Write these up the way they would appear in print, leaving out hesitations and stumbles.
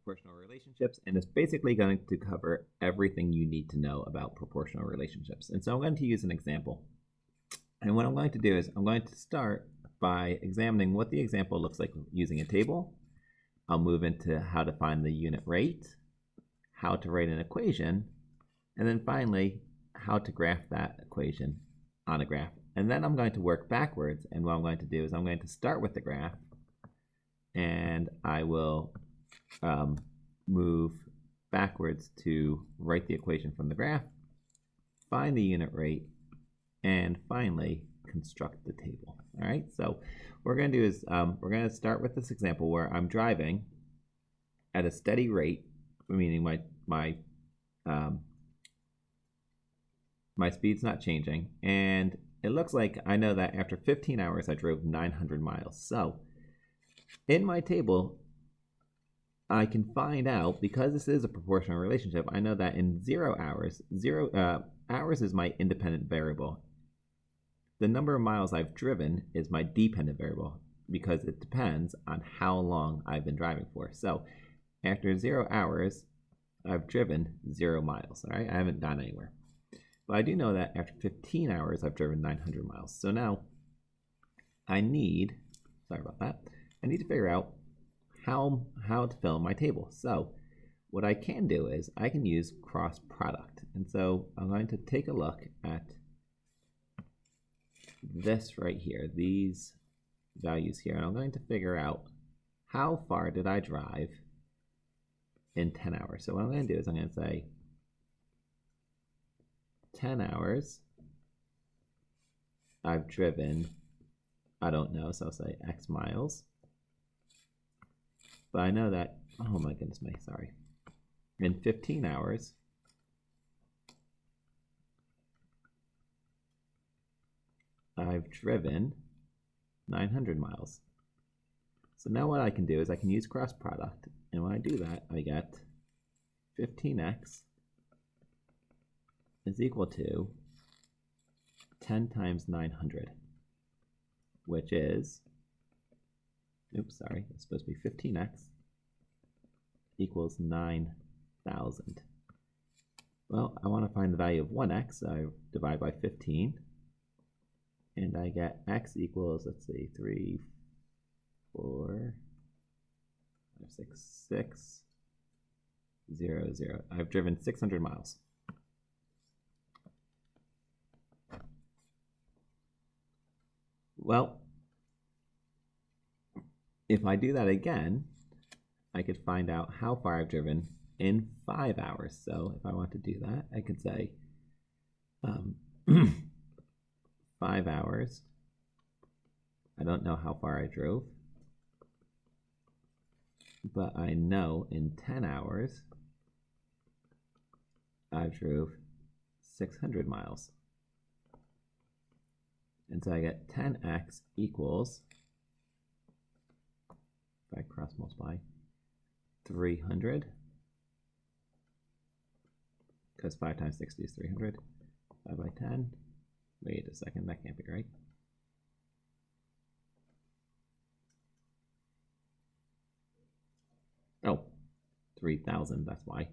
proportional relationships, and it's basically going to cover everything you need to know about proportional relationships. And so I'm going to use an example. And what I'm going to do is I'm going to start by examining what the example looks like using a table. I'll move into how to find the unit rate, how to write an equation, and then finally, how to graph that equation on a graph. And then I'm going to work backwards, and what I'm going to do is I'm going to start with the graph, and I will move backwards to write the equation from the graph, find the unit rate, and finally construct the table. All right, so what we're going to do is we're going to start with this example where I'm driving at a steady rate, meaning my speed's not changing, and it looks like I know that after 15 hours I drove 900 miles. So in my table, I can find out, because this is a proportional relationship, I know that in 0 hours, hours is my independent variable. The number of miles I've driven is my dependent variable because it depends on how long I've been driving for. So after 0 hours, I've driven 0 miles, all right? I haven't gone anywhere. But I do know that after 15 hours, I've driven 900 miles. So now I need, sorry about that, I need to figure out how to fill in my table. So what I can do is I can use cross product. And so I'm going to take a look at this right here, these values here, and I'm going to figure out how far did I drive in 10 hours. So what I'm going to do is I'm going to say 10 hours I've driven, I don't know, so I'll say X miles. But I know that, oh my goodness me, sorry. In 15 hours, I've driven 900 miles. So now what I can do is I can use cross product, and when I do that, I get 15x is equal to 10 times 900, which is, oops, sorry, it's supposed to be 15x equals 9,000. Well, I want to find the value of 1x, so I divide by 15, and I get x equals, let's see, 3, 4, 5, 6, 6, 0, 0. I've driven 600 miles. Well, if I do that again, I could find out how far I've driven in 5 hours. So if I want to do that, I could say 5 hours. I don't know how far I drove, but I know in 10 hours I drove 600 miles. And so I get 10x equals, if I cross multiply, 300, because 5 times 60 is 300, 5 by 10, wait a second, that can't be right. Oh, 3,000, that's why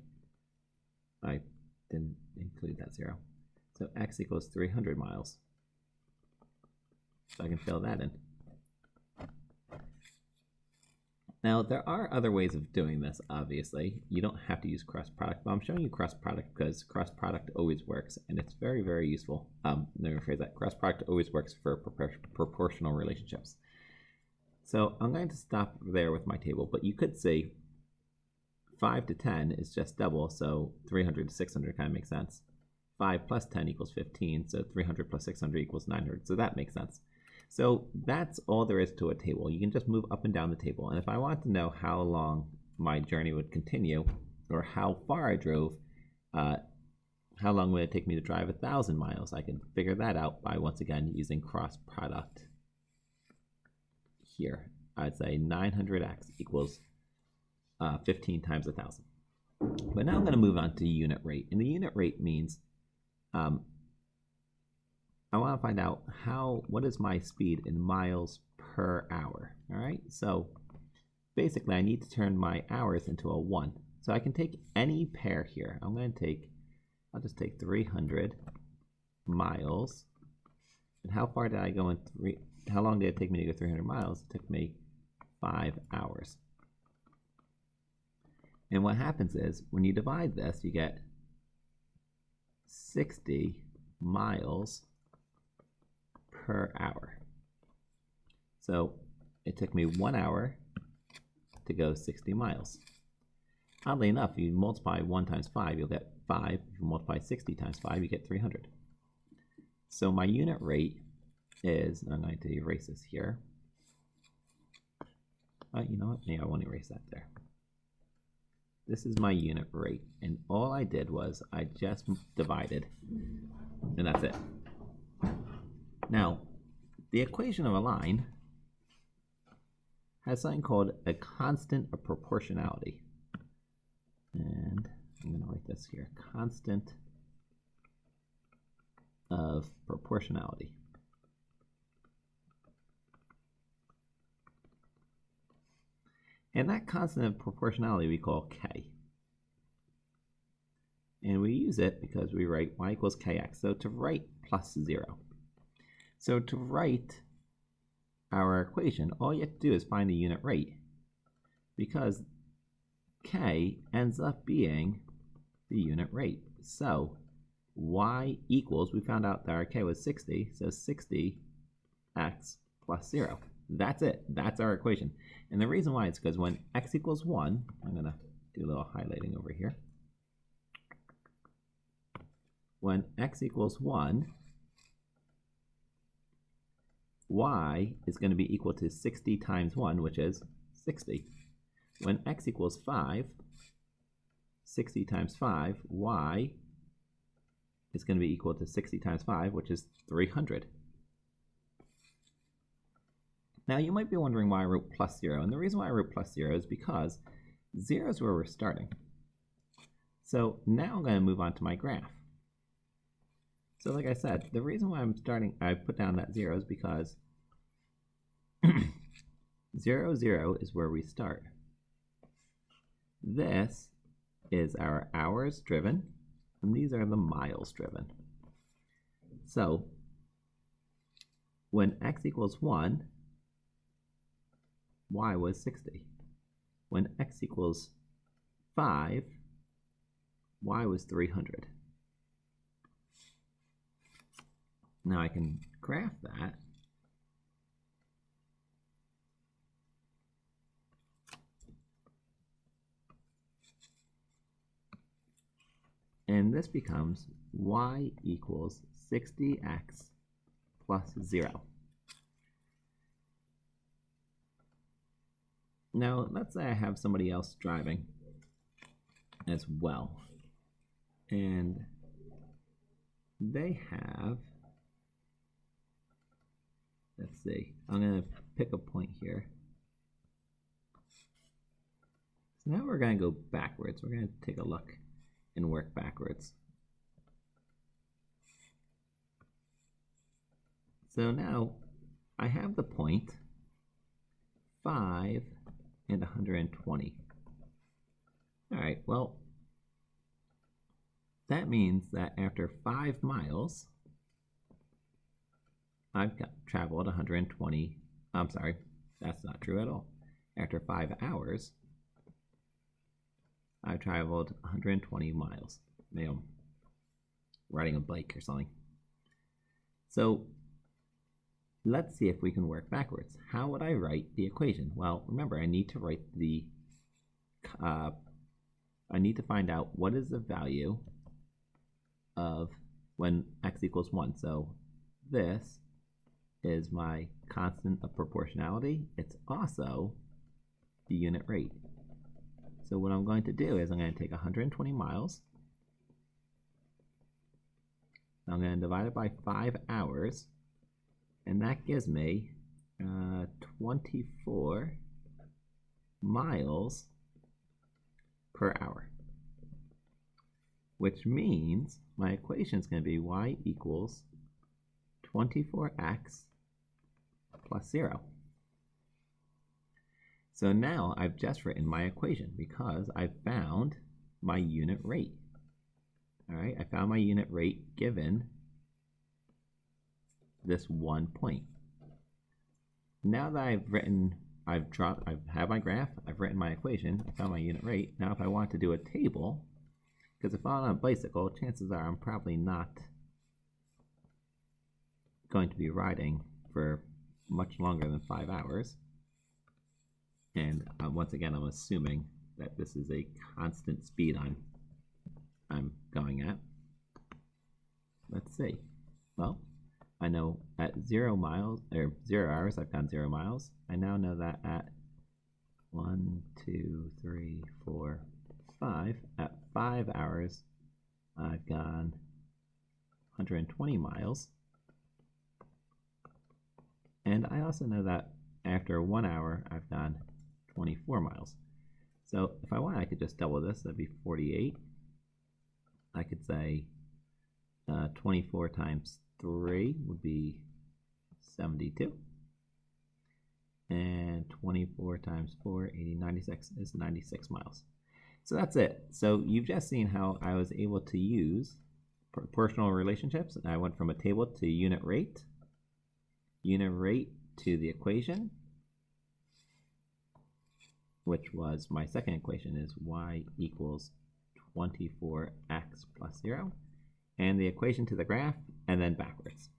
I didn't include that 0. So x equals 300 miles. So I can fill that in. Now, there are other ways of doing this, obviously. You don't have to use cross product, but I'm showing you cross product because cross product always works, and it's very, very useful. Let me rephrase that. Cross product always works for proportional relationships. So I'm going to stop there with my table, but you could say 5 to 10 is just double, so 300 to 600 kind of makes sense. 5 plus 10 equals 15, so 300 plus 600 equals 900, so that makes sense. So that's all there is to a table. You can just move up and down the table. And if I want to know how long my journey would continue or how far I drove, how long would it take me to drive 1,000 miles, I can figure that out by, once again, using cross product here. I'd say 900x equals 15 times 1,000. But now I'm going to move on to unit rate. And the unit rate means I want to find out what is my speed in miles per hour. All right, so basically I need to turn my hours into a 1. So I can take any pair here. I'll just take 300 miles. And how far did I go how long did it take me to go 300 miles? It took me 5 hours. And what happens is, when you divide this, you get 60 miles per hour. So it took me 1 hour to go 60 miles. Oddly enough, you multiply 1 times 5, you'll get 5. If you multiply 60 times 5, you get 300. So my unit rate is, I'm going to erase this here. You know what? Maybe I won't erase that there. This is my unit rate, and all I did was I just divided, and that's it. Now, the equation of a line has something called a constant of proportionality. And I'm going to write this here, constant of proportionality. And that constant of proportionality we call k. And we use it because we write y equals kx. So to write plus 0. So to write our equation, all you have to do is find the unit rate, because k ends up being the unit rate. So y equals, we found out that our k was 60, so 60x plus 0. That's it. That's our equation. And the reason why is because when x equals 1, I'm going to do a little highlighting over here. When x equals 1, y is going to be equal to 60 times 1, which is 60. When x equals 5, 60 times 5, y is going to be equal to 60 times 5, which is 300. Now you might be wondering why I wrote plus 0, and the reason why I wrote plus 0 is because 0 is where we're starting. So now I'm going to move on to my graph. So like I said, the reason why I put down that 0 is because 0, 0 is where we start. This is our hours driven, and these are the miles driven. So when x equals 1, y was 60. When x equals 5, y was 300. Now I can graph that. And this becomes y equals 60x plus 0. Now, let's say I have somebody else driving as well, and they have, let's see, I'm going to pick a point here. So now we're going to go backwards. We're going to take a look and work backwards. So now I have the point 5 and 120. All right, well, that means that after 5 miles, I've traveled 120. I'm sorry, that's not true at all. After 5 hours, I've traveled 120 miles. Maybe I'm riding a bike or something. So let's see if we can work backwards. How would I write the equation? Well, remember, I need to write the, I need to find out what is the value of when x equals 1. So this is my constant of proportionality. It's also the unit rate. So what I'm going to do is I'm going to take 120 miles. I'm going to divide it by 5 hours. And that gives me 24 miles per hour. Which means my equation is going to be y equals 24x plus 0. So now I've just written my equation because I found my unit rate. All right, I found my unit rate given this 1 point. Now that I've had my graph, I've written my equation, I found my unit rate. Now if I want to do a table, because if I'm on a bicycle, chances are I'm probably not going to be riding for much longer than 5 hours. And once again, I'm assuming that this is a constant speed I'm going at. Let's see. Well, I know at 0 miles or 0 hours I've gone 0 miles. I now know that at 1, 2, 3, 4, 5, at 5 hours I've gone 120 miles. And I also know that after 1 hour I've gone 24 miles. So if I want, I could just double this. That'd be 48. I could say 24 times 3 would be 72. And 24 times 4, 80, 96 is 96 miles. So that's it. So you've just seen how I was able to use proportional relationships. I went from a table to unit rate to the equation, which was my second equation is y equals 24x plus 0, and the equation to the graph, and then backwards.